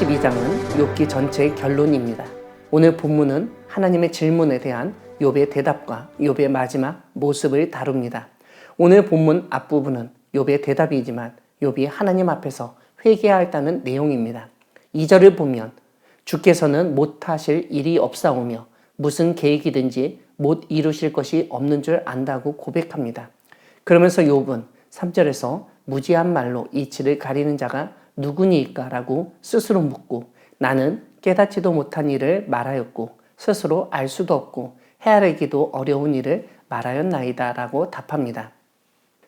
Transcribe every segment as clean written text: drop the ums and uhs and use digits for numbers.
32장은 욥기 전체의 결론입니다. 오늘 본문은 하나님의 질문에 대한 욥의 대답과 욥의 마지막 모습을 다룹니다. 오늘 본문 앞부분은 욥의 대답이지만 욥이 하나님 앞에서 회개하였다는 내용입니다. 2절을 보면 주께서는 못하실 일이 없사오며 무슨 계획이든지 못 이루실 것이 없는 줄 안다고 고백합니다. 그러면서 욥은 3절에서 무지한 말로 이치를 가리는 자가 누구니까? 라고 스스로 묻고 나는 깨닫지도 못한 일을 말하였고 스스로 알 수도 없고 헤아리기도 어려운 일을 말하였나이다 라고 답합니다.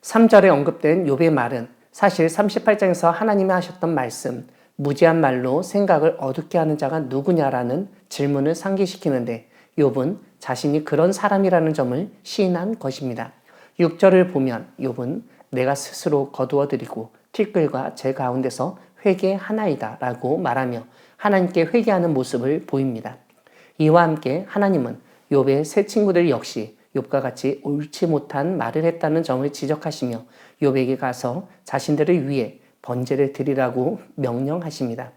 3절에 언급된 욥의 말은 사실 38장에서 하나님이 하셨던 말씀 무지한 말로 생각을 어둡게 하는 자가 누구냐라는 질문을 상기시키는데 욥은 자신이 그런 사람이라는 점을 시인한 것입니다. 6절을 보면 욥은 내가 스스로 거두어드리고 티끌과 제 가운데서 회개하나이다 라고 말하며 하나님께 회개하는 모습을 보입니다. 이와 함께 하나님은 욥의 세 친구들 역시 욥과 같이 옳지 못한 말을 했다는 점을 지적하시며 욥에게 가서 자신들을 위해 번제를 드리라고 명령하십니다.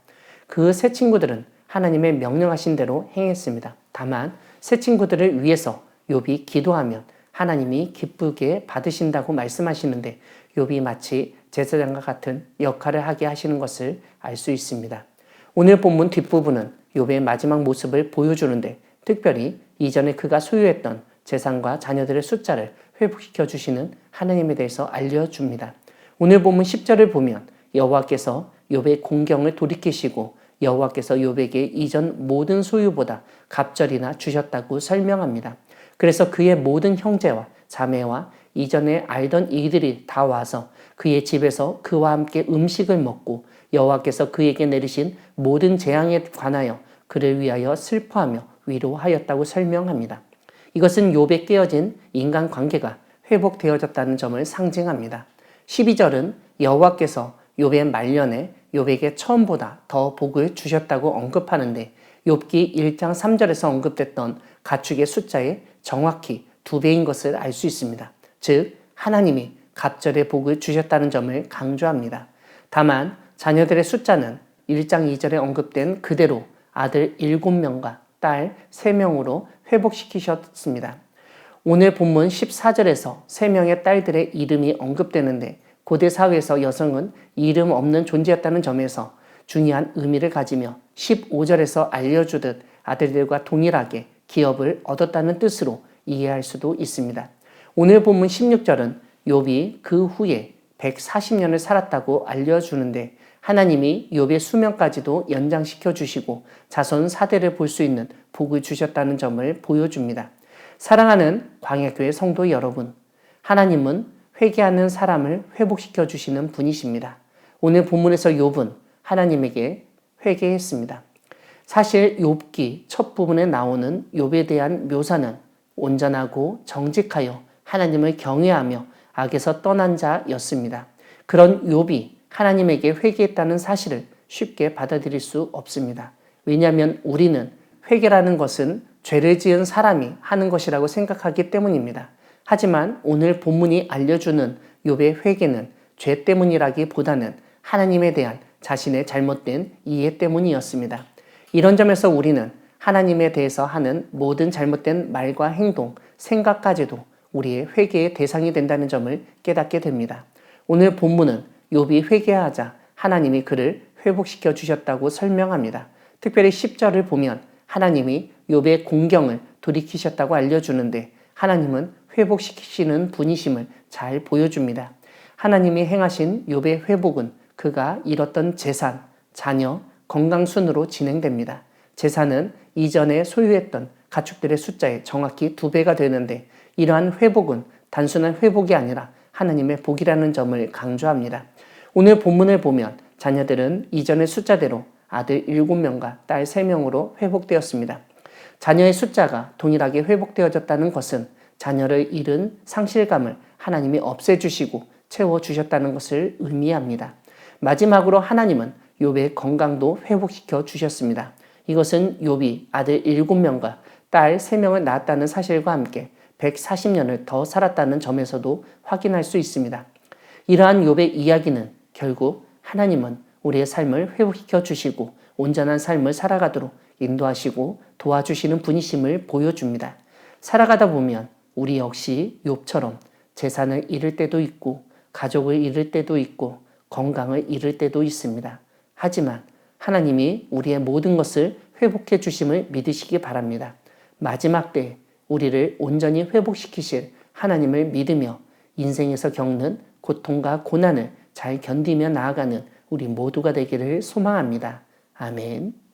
그 세 친구들은 하나님의 명령하신 대로 행했습니다. 다만 세 친구들을 위해서 욥이 기도하면 하나님이 기쁘게 받으신다고 말씀하시는데 욥이 마치 제사장과 같은 역할을 하게 하시는 것을 알 수 있습니다. 오늘 본문 뒷부분은 욥의 마지막 모습을 보여주는데 특별히 이전에 그가 소유했던 재산과 자녀들의 숫자를 회복시켜 주시는 하나님에 대해서 알려줍니다. 오늘 본문 10절을 보면 여호와께서 욥의 공경을 돌이키시고 여호와께서 욥에게 이전 모든 소유보다 갑절이나 주셨다고 설명합니다. 그래서 그의 모든 형제와 자매와 이전에 알던 이들이 다 와서 그의 집에서 그와 함께 음식을 먹고 여호와께서 그에게 내리신 모든 재앙에 관하여 그를 위하여 슬퍼하며 위로하였다고 설명합니다. 이것은 욥에 깨어진 인간관계가 회복되어졌다는 점을 상징합니다. 12절은 여호와께서 욥의 말년에 욥에게 처음보다 더 복을 주셨다고 언급하는데 욥기 1장 3절에서 언급됐던 가축의 숫자에 정확히 2배인 것을 알 수 있습니다. 즉 하나님이 갑절의 복을 주셨다는 점을 강조합니다. 다만 자녀들의 숫자는 1장 2절에 언급된 그대로 아들 7명과 딸 3명으로 회복시키셨습니다. 오늘 본문 14절에서 3명의 딸들의 이름이 언급되는데 고대 사회에서 여성은 이름 없는 존재였다는 점에서 중요한 의미를 가지며 15절에서 알려주듯 아들들과 동일하게 기업을 얻었다는 뜻으로 이해할 수도 있습니다. 오늘 본문 16절은 욥이 그 후에 140년을 살았다고 알려주는데 하나님이 욥의 수명까지도 연장시켜 주시고 자손 4대를 볼 수 있는 복을 주셨다는 점을 보여줍니다. 사랑하는 광야교회 성도 여러분, 하나님은 회개하는 사람을 회복시켜 주시는 분이십니다. 오늘 본문에서 욥은 하나님에게 회개했습니다. 사실 욥기 첫 부분에 나오는 욥에 대한 묘사는 온전하고 정직하여 하나님을 경외하며 악에서 떠난 자였습니다. 그런 욥이 하나님에게 회개했다는 사실을 쉽게 받아들일 수 없습니다. 왜냐하면 우리는 회개라는 것은 죄를 지은 사람이 하는 것이라고 생각하기 때문입니다. 하지만 오늘 본문이 알려주는 욥의 회개는 죄 때문이라기보다는 하나님에 대한 자신의 잘못된 이해 때문이었습니다. 이런 점에서 우리는 하나님에 대해서 하는 모든 잘못된 말과 행동, 생각까지도 우리의 회개의 대상이 된다는 점을 깨닫게 됩니다. 오늘 본문은 욥이 회개하자 하나님이 그를 회복시켜 주셨다고 설명합니다. 특별히 10절을 보면 하나님이 욥의 공경을 돌이키셨다고 알려주는데 하나님은 회복시키시는 분이심을 잘 보여줍니다. 하나님이 행하신 욥의 회복은 그가 잃었던 재산, 자녀, 건강 순으로 진행됩니다. 재산은 이전에 소유했던 가축들의 숫자에 정확히 2배가 되는데 이러한 회복은 단순한 회복이 아니라 하나님의 복이라는 점을 강조합니다. 오늘 본문을 보면 자녀들은 이전의 숫자대로 아들 7명과 딸 3명으로 회복되었습니다. 자녀의 숫자가 동일하게 회복되어졌다는 것은 자녀를 잃은 상실감을 하나님이 없애주시고 채워주셨다는 것을 의미합니다. 마지막으로 하나님은 욥의 건강도 회복시켜 주셨습니다. 이것은 욥이 아들 7명과 딸 3명을 낳았다는 사실과 함께 140년을 더 살았다는 점에서도 확인할 수 있습니다. 이러한 욥의 이야기는 결국 하나님은 우리의 삶을 회복시켜 주시고 온전한 삶을 살아가도록 인도하시고 도와주시는 분이심을 보여줍니다. 살아가다 보면 우리 역시 욥처럼 재산을 잃을 때도 있고 가족을 잃을 때도 있고 건강을 잃을 때도 있습니다. 하지만 하나님이 우리의 모든 것을 회복해 주심을 믿으시기 바랍니다. 마지막 때에 우리를 온전히 회복시키실 하나님을 믿으며 인생에서 겪는 고통과 고난을 잘 견디며 나아가는 우리 모두가 되기를 소망합니다. 아멘.